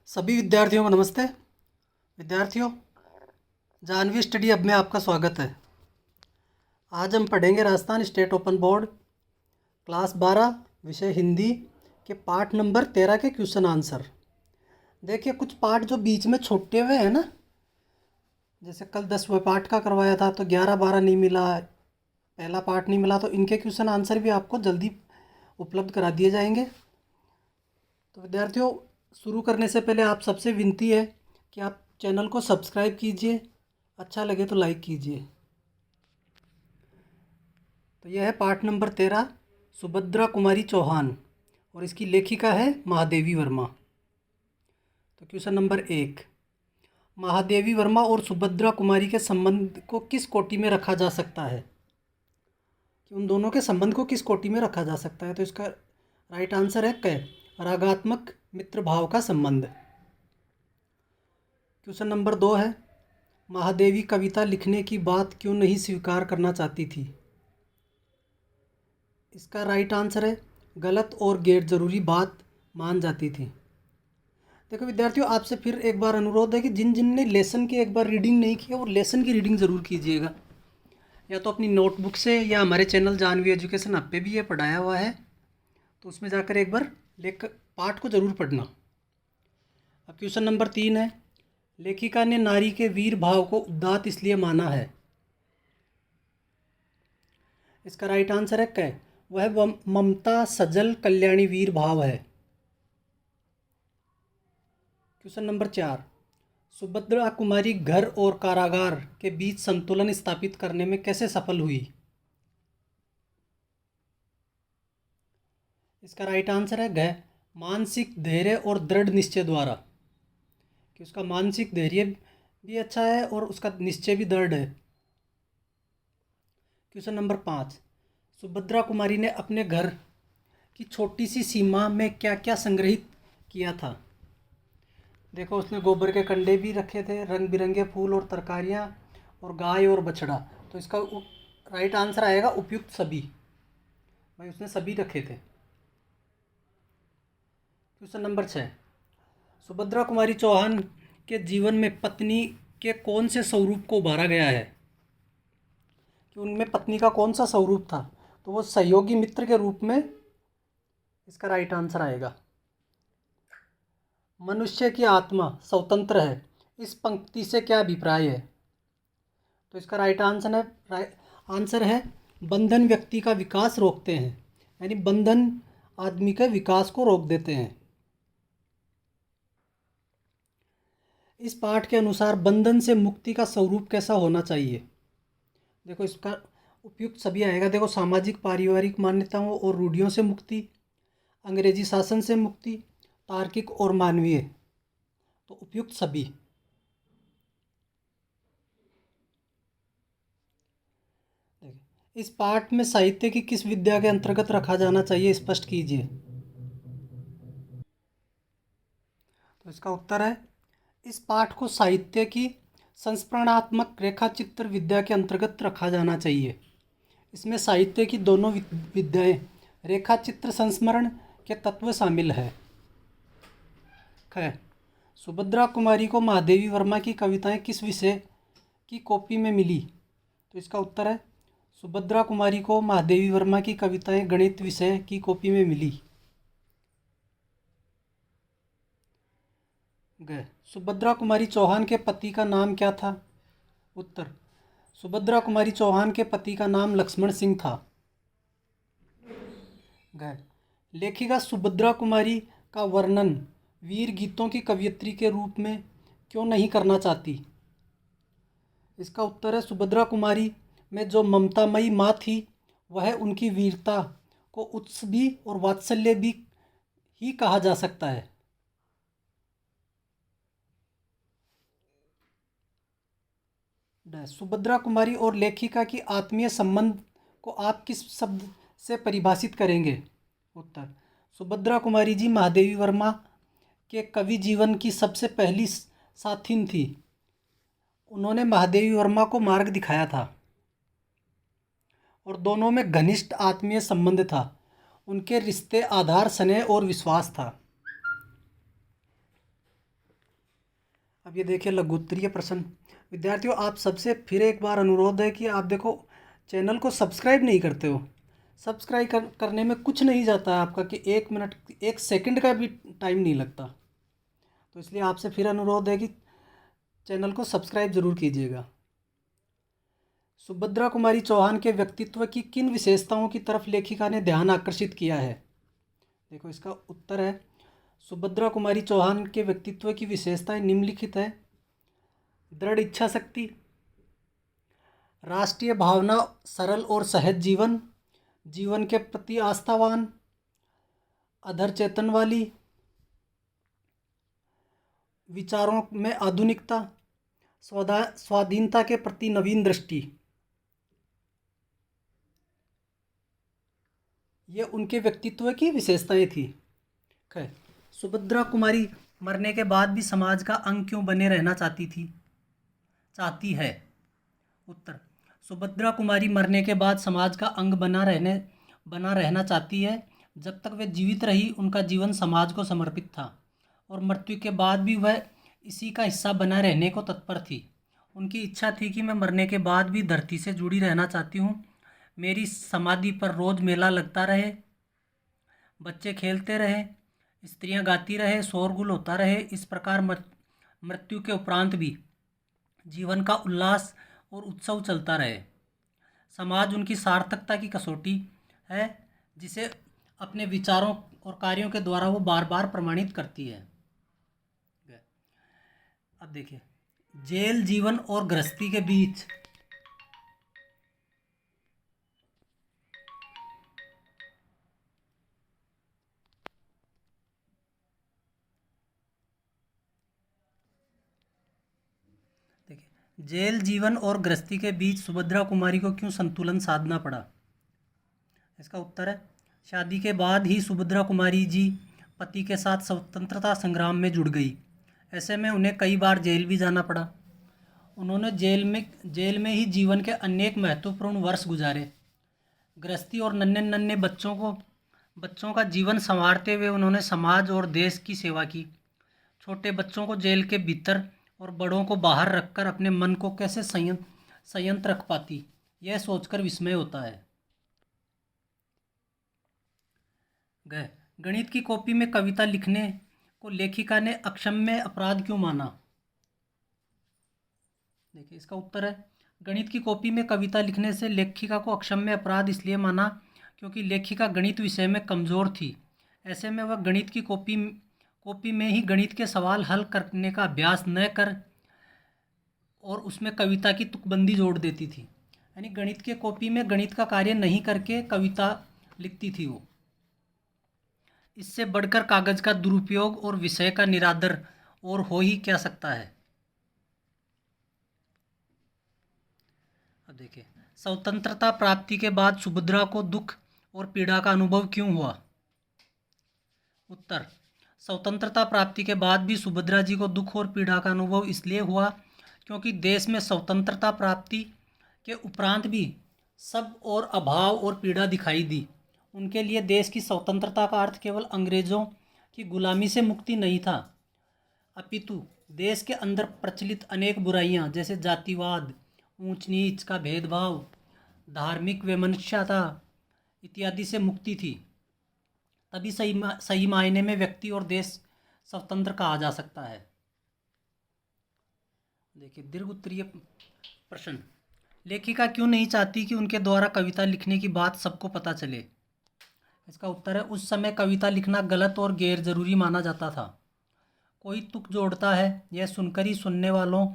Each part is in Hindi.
सभी विद्यार्थियों को नमस्ते। विद्यार्थियों, जानवी स्टडी हब में आपका स्वागत है। आज हम पढ़ेंगे Rajasthan state open board class 12 विषय हिंदी के पार्ट नंबर 13 के क्वेश्चन आंसर। देखिए, कुछ पार्ट जो बीच में छूटे हुए हैं ना, जैसे कल 10वें पार्ट का करवाया था तो 11-12 नहीं मिला, पहला पार्ट नहीं मिला, तो इनके क्वेश्चन आंसर भी आपको जल्दी उपलब्ध करा दिए जाएंगे। तो विद्यार्थियों, शुरू करने से पहले आप सबसे विनती है कि आप चैनल को सब्सक्राइब कीजिए, अच्छा लगे तो लाइक कीजिए। तो यह है पार्ट नंबर 13, सुभद्रा कुमारी चौहान, और इसकी लेखिका है महादेवी वर्मा। तो क्वेश्चन नंबर 1, महादेवी वर्मा और सुभद्रा कुमारी के संबंध को किस कोटि में रखा जा सकता है? कि उन दोनों के संबंध को किस कोटि में रखा जा सकता है? तो इसका राइट आंसर है क, रागात्मक मित्र भाव का संबंध। क्वेश्चन नंबर 2 है, महादेवी कविता लिखने की बात क्यों नहीं स्वीकार करना चाहती थी? इसका राइट आंसर है गलत और गैर ज़रूरी बात मान जाती थी। देखो विद्यार्थियों, आपसे फिर एक बार अनुरोध है कि जिन जिन ने लेसन की एक बार रीडिंग नहीं की है वो लेसन की रीडिंग ज़रूर कीजिएगा, या तो अपनी नोटबुक से, या हमारे चैनल जानवी एजुकेशन ऐप पे भी ये पढ़ाया हुआ है, तो उसमें जाकर एक बार पाठ को ज़रूर पढ़ना। अब क्वेश्चन नंबर 3 है, लेखिका ने नारी के वीर भाव को उदात्त इसलिए माना है? इसका राइट आंसर है क, वह ममता सजल कल्याणी वीर भाव है। क्वेश्चन नंबर 4, सुभद्रा कुमारी घर और कारागार के बीच संतुलन स्थापित करने में कैसे सफल हुई? इसका राइट आंसर है घ, मानसिक धैर्य और दृढ़ निश्चय द्वारा, कि उसका मानसिक धैर्य भी अच्छा है और उसका निश्चय भी दृढ़ है। क्वेश्चन नंबर 5, सुभद्रा कुमारी ने अपने घर की छोटी सी सीमा में क्या क्या संग्रहित किया था? देखो, उसने गोबर के कंडे भी रखे थे, रंग बिरंगे फूल और तरकारियाँ, और गाय और बछड़ा। तो इसका राइट आंसर आएगा उपयुक्त सभी। भाई, उसने सभी रखे थे। क्वेश्चन नंबर 6, सुभद्रा कुमारी चौहान के जीवन में पत्नी के कौन से स्वरूप को उभारा गया है? कि उनमें पत्नी का कौन सा स्वरूप था? तो वो सहयोगी मित्र के रूप में इसका राइट आंसर आएगा। मनुष्य की आत्मा स्वतंत्र है, इस पंक्ति से क्या अभिप्राय है? तो इसका राइट आंसर है बंधन व्यक्ति का विकास रोकते हैं, यानी बंधन आदमी के विकास को रोक देते हैं। इस पाठ के अनुसार बंधन से मुक्ति का स्वरूप कैसा होना चाहिए? देखो, इसका उपयुक्त सभी आएगा। देखो, सामाजिक पारिवारिक मान्यताओं और रूढ़ियों से मुक्ति, अंग्रेजी शासन से मुक्ति, तार्किक और मानवीय। तो उपयुक्त सभी। इस पाठ में साहित्य की किस विद्या के अंतर्गत रखा जाना चाहिए, स्पष्ट कीजिए। तो इसका उत्तर है, इस पाठ को साहित्य की संस्मरणात्मक रेखाचित्र विद्या के अंतर्गत रखा जाना चाहिए। इसमें साहित्य की दोनों विद्याएं, रेखाचित्र संस्मरण के तत्व शामिल है। सुभद्रा कुमारी को महादेवी वर्मा की कविताएं किस विषय की कॉपी में मिली? तो इसका उत्तर है, सुभद्रा कुमारी को महादेवी वर्मा की कविताएं गणित विषय की कॉपी में मिली। सुभद्रा कुमारी चौहान के पति का नाम क्या था? उत्तर, सुभद्रा कुमारी चौहान के पति का नाम लक्ष्मण सिंह था। लेखिका सुभद्रा कुमारी का वर्णन वीर गीतों की कवयित्री के रूप में क्यों नहीं करना चाहती? इसका उत्तर है, सुभद्रा कुमारी में जो ममतामयी माँ थी वह उनकी वीरता को उत्स भी और वात्सल्य भी ही कहा जा सकता है। सुभद्रा कुमारी और लेखिका की आत्मीय संबंध को आप किस शब्द से परिभाषित करेंगे? उत्तर, सुभद्रा कुमारी जी महादेवी वर्मा के कवि जीवन की सबसे पहली साथिन थी। उन्होंने महादेवी वर्मा को मार्ग दिखाया था और दोनों में घनिष्ठ आत्मीय संबंध था। उनके रिश्ते आधार स्नेह और विश्वास था। अब ये देखिए लघुत्तरीय प्रश्न। विद्यार्थियों, आप सबसे फिर एक बार अनुरोध है कि आप देखो चैनल को सब्सक्राइब नहीं करते हो। सब्सक्राइब करने में कुछ नहीं जाता है आपका कि 1 मिनट 1 सेकंड का भी टाइम नहीं लगता। तो इसलिए आपसे फिर अनुरोध है कि चैनल को सब्सक्राइब ज़रूर कीजिएगा। सुभद्रा कुमारी चौहान के व्यक्तित्व की किन विशेषताओं की तरफ लेखिका ने ध्यान आकर्षित किया है? देखो इसका उत्तर है, सुभद्रा कुमारी चौहान के व्यक्तित्व की विशेषताएं निम्नलिखित है। दृढ़ इच्छा शक्ति, राष्ट्रीय भावना, सरल और सहज जीवन, जीवन के प्रति आस्थावान, अधर चेतन वाली, विचारों में आधुनिकता, स्वाधीनता के प्रति नवीन दृष्टि। ये उनके व्यक्तित्व की विशेषताएं थी। है सुभद्रा कुमारी मरने के बाद भी समाज का अंग क्यों बने रहना चाहती है? उत्तर, सुभद्रा कुमारी मरने के बाद समाज का अंग बना रहना चाहती है। जब तक वे जीवित रही उनका जीवन समाज को समर्पित था और मृत्यु के बाद भी वह इसी का हिस्सा बना रहने को तत्पर थी। उनकी इच्छा थी कि मैं मरने के बाद भी धरती से जुड़ी रहना चाहती हूँ। मेरी समाधि पर रोज मेला लगता रहे, बच्चे खेलते रहे, स्त्रियां गाती रहे, शोरगुल होता रहे। इस प्रकार मृत्यु के उपरांत भी जीवन का उल्लास और उत्सव चलता रहे। समाज उनकी सार्थकता की कसौटी है, जिसे अपने विचारों और कार्यों के द्वारा वो बार बार प्रमाणित करती है। अब देखिए, जेल जीवन और गृहस्थी के बीच जेल जीवन और गृहस्थी के बीच सुभद्रा कुमारी को क्यों संतुलन साधना पड़ा? इसका उत्तर है, शादी के बाद ही सुभद्रा कुमारी जी पति के साथ स्वतंत्रता संग्राम में जुड़ गई। ऐसे में उन्हें कई बार जेल भी जाना पड़ा। उन्होंने जेल में ही जीवन के अनेक महत्वपूर्ण वर्ष गुजारे। गृहस्थी और नन्हे नन्हे बच्चों का जीवन संवारते हुए उन्होंने समाज और देश की सेवा की। छोटे बच्चों को जेल के भीतर और बड़ों को बाहर रखकर अपने मन को कैसे संयंत्र रख पाती, यह सोचकर विस्मय होता है। गणित की कॉपी में कविता लिखने को लेखिका ने अक्षम्य अपराध क्यों माना? देखिए इसका उत्तर है, गणित की कॉपी में कविता लिखने से लेखिका को अक्षम्य अपराध इसलिए माना क्योंकि लेखिका गणित विषय में कमज़ोर थी। ऐसे में वह गणित की कॉपी में ही गणित के सवाल हल करने का अभ्यास न कर और उसमें कविता की तुकबंदी जोड़ देती थी। यानी गणित के कॉपी में गणित का कार्य नहीं करके कविता लिखती थी वो। इससे बढ़कर कागज का दुरुपयोग और विषय का निरादर और हो ही क्या सकता है। अब देखिए, स्वतंत्रता प्राप्ति के बाद सुभद्रा को दुख और पीड़ा का अनुभव क्यों हुआ? उत्तर, स्वतंत्रता प्राप्ति के बाद भी सुभद्रा जी को दुख और पीड़ा का अनुभव इसलिए हुआ क्योंकि देश में स्वतंत्रता प्राप्ति के उपरांत भी सब और अभाव और पीड़ा दिखाई दी। उनके लिए देश की स्वतंत्रता का अर्थ केवल अंग्रेज़ों की गुलामी से मुक्ति नहीं था, अपितु देश के अंदर प्रचलित अनेक बुराइयां जैसे जातिवाद, ऊंच नीच का भेदभाव, धार्मिक वैमनस्यता इत्यादि से मुक्ति थी। तभी सही मायने में व्यक्ति और देश स्वतंत्र कहा जा सकता है। देखिए दीर्घ उत्तरीय प्रश्न, लेखिका क्यों नहीं चाहती कि उनके द्वारा कविता लिखने की बात सबको पता चले? इसका उत्तर है, उस समय कविता लिखना गलत और गैर जरूरी माना जाता था। कोई तुक जोड़ता है, यह सुनकर ही सुनने वालों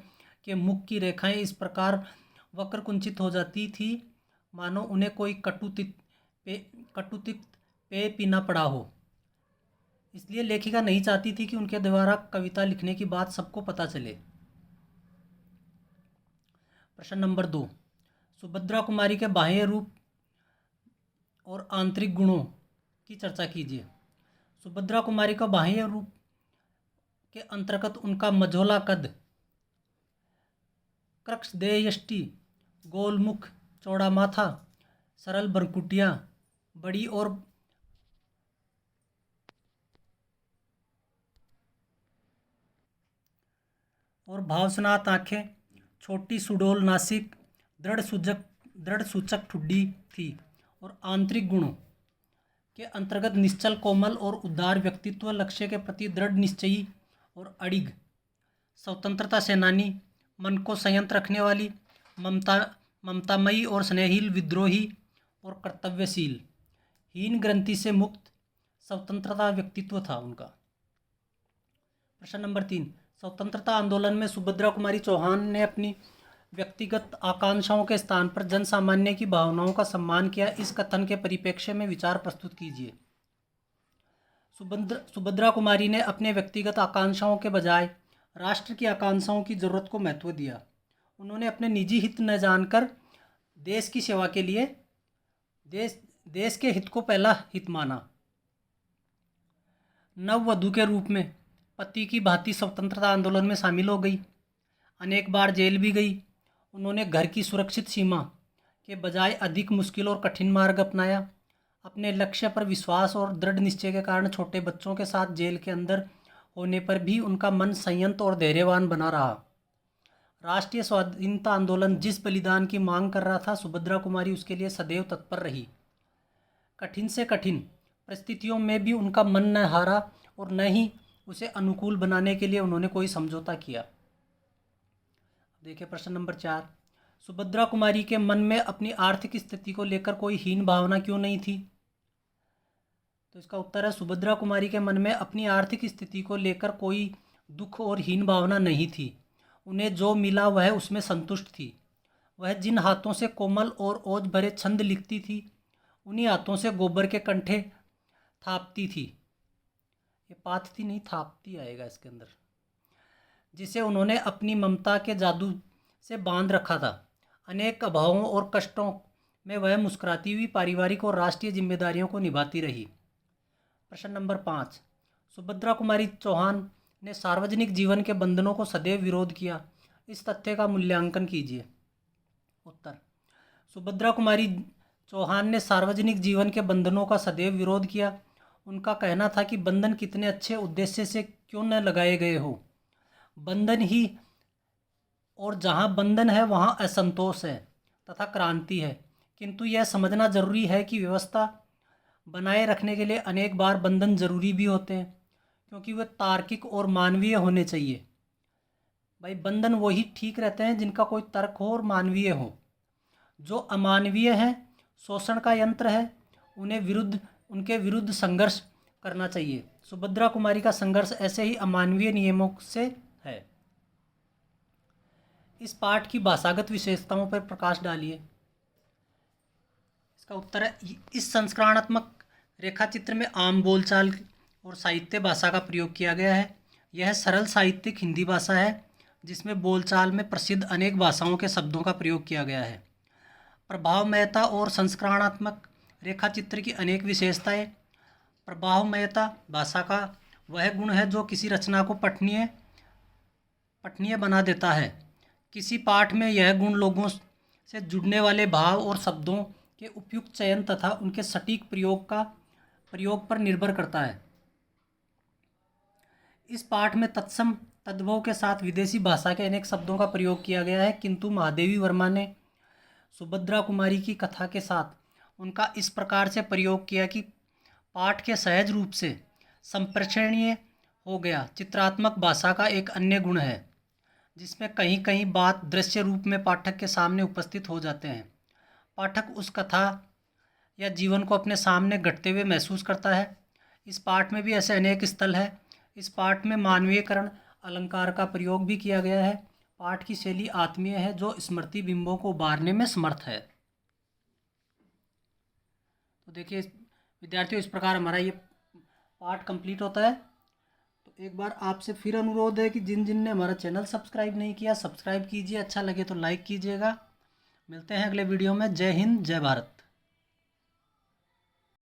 के मुख की रेखाएं इस प्रकार वक्र कुंचित हो जाती थी मानो उन्हें कोई कटुतिक्त पेय पीना पड़ा हो। इसलिए लेखिका नहीं चाहती थी कि उनके द्वारा कविता लिखने की बात सबको पता चले। प्रश्न नंबर 2, सुभद्रा कुमारी के बाह्य रूप और आंतरिक गुणों की चर्चा कीजिए। सुभद्रा कुमारी का बाह्य रूप के अंतर्गत उनका मझोला कद, कृक्षदेयष्टि, गोल मुख, चौड़ा माथा, सरल भ्रुकुटियाँ, बड़ी और भावस्नात आँखें, छोटी सुडौल नासिक, दृढ़ सूचक ठुड्डी थी और आंतरिक गुणों के अंतर्गत निश्चल कोमल और उदार व्यक्तित्व, लक्ष्य के प्रति दृढ़ निश्चयी और अडिग, स्वतंत्रता सेनानी, मन को संयत रखने वाली, ममतामयी और स्नेहशील, विद्रोही और कर्तव्यशील, हीन ग्रंथि से मुक्त, स्वतंत्रता व्यक्तित्व था उनका। प्रश्न नंबर 3, स्वतंत्रता आंदोलन में सुभद्रा कुमारी चौहान ने अपनी व्यक्तिगत आकांक्षाओं के स्थान पर जन सामान्य की भावनाओं का सम्मान किया। इस कथन के परिप्रेक्ष्य में विचार प्रस्तुत कीजिए। सुभद्रा कुमारी ने अपने व्यक्तिगत आकांक्षाओं के बजाय राष्ट्र की आकांक्षाओं की जरूरत को महत्व दिया। उन्होंने अपने निजी हित न जानकर देश की सेवा के लिए देश के हित को पहला हित माना। नववधु के रूप में पति की भांति स्वतंत्रता आंदोलन में शामिल हो गई। अनेक बार जेल भी गई। उन्होंने घर की सुरक्षित सीमा के बजाय अधिक मुश्किल और कठिन मार्ग अपनाया। अपने लक्ष्य पर विश्वास और दृढ़ निश्चय के कारण छोटे बच्चों के साथ जेल के अंदर होने पर भी उनका मन संयत और धैर्यवान बना रहा। राष्ट्रीय स्वाधीनता आंदोलन जिस बलिदान की मांग कर रहा था, सुभद्रा कुमारी उसके लिए सदैव तत्पर रही। कठिन से कठिन परिस्थितियों में भी उनका मन न हारा और न ही उसे अनुकूल बनाने के लिए उन्होंने कोई समझौता किया। देखिए प्रश्न नंबर 4, सुभद्रा कुमारी के मन में अपनी आर्थिक स्थिति को लेकर कोई हीन भावना क्यों नहीं थी? तो इसका उत्तर है, सुभद्रा कुमारी के मन में अपनी आर्थिक स्थिति को लेकर कोई दुख और हीन भावना नहीं थी। उन्हें जो मिला वह उसमें संतुष्ट थी। वह जिन हाथों से कोमल और ओज भरे छंद लिखती थी, उन्हीं हाथों से गोबर के कंठे थापती थी। ये पाथती नहीं, थापती आएगा इसके अंदर, जिसे उन्होंने अपनी ममता के जादू से बांध रखा था। अनेक अभावों और कष्टों में वह मुस्कुराती हुई पारिवारिक और राष्ट्रीय जिम्मेदारियों को निभाती रही। प्रश्न नंबर 5, सुभद्रा कुमारी चौहान ने सार्वजनिक जीवन के बंधनों को सदैव विरोध किया। इस तथ्य का मूल्यांकन कीजिए। उत्तर, सुभद्रा कुमारी चौहान ने सार्वजनिक जीवन के बंधनों का सदैव विरोध किया। उनका कहना था कि बंधन कितने अच्छे उद्देश्य से क्यों न लगाए गए हो, बंधन ही, और जहाँ बंधन है वहाँ असंतोष है तथा क्रांति है। किंतु यह समझना जरूरी है कि व्यवस्था बनाए रखने के लिए अनेक बार बंधन जरूरी भी होते हैं, क्योंकि वे तार्किक और मानवीय होने चाहिए। भाई बंधन वही ठीक रहते हैं जिनका कोई तर्क हो और मानवीय हो। जो अमानवीय है, शोषण का यंत्र है, उनके विरुद्ध संघर्ष करना चाहिए। सुभद्रा कुमारी का संघर्ष ऐसे ही अमानवीय नियमों से है। इस पाठ की भाषागत विशेषताओं पर प्रकाश डालिए। इसका उत्तर है, इस संस्करणात्मक रेखाचित्र में आम बोलचाल और साहित्य भाषा का प्रयोग किया गया है। यह सरल साहित्यिक हिंदी भाषा है जिसमें बोलचाल में प्रसिद्ध अनेक भाषाओं के शब्दों का प्रयोग किया गया है। प्रभावमयता और संस्करणात्मक रेखाचित्र की अनेक विशेषताएं। प्रभावमयता भाषा का वह गुण है जो किसी रचना को पठनीय बना देता है। किसी पाठ में यह गुण लोगों से जुड़ने वाले भाव और शब्दों के उपयुक्त चयन तथा उनके सटीक प्रयोग पर निर्भर करता है। इस पाठ में तत्सम तद्भव के साथ विदेशी भाषा के अनेक शब्दों का प्रयोग किया गया है, किंतु महादेवी वर्मा ने सुभद्रा कुमारी की कथा के साथ उनका इस प्रकार से प्रयोग किया कि पाठ के सहज रूप से संप्रेषणीय हो गया। चित्रात्मक भाषा का एक अन्य गुण है जिसमें कहीं कहीं बात दृश्य रूप में पाठक के सामने उपस्थित हो जाते हैं। पाठक उस कथा या जीवन को अपने सामने घटते हुए महसूस करता है। इस पाठ में भी ऐसे अनेक स्थल है। इस पाठ में मानवीयकरण अलंकार का प्रयोग भी किया गया है। पाठ की शैली आत्मीय है जो स्मृति बिंबों को उबारने में समर्थ है। तो देखिए विद्यार्थियों, इस प्रकार हमारा ये पाठ कंप्लीट होता है। तो एक बार आपसे फिर अनुरोध है कि जिन जिन ने हमारा चैनल सब्सक्राइब नहीं किया, सब्सक्राइब कीजिए। अच्छा लगे तो लाइक कीजिएगा। मिलते हैं अगले वीडियो में। जय हिंद, जय भारत।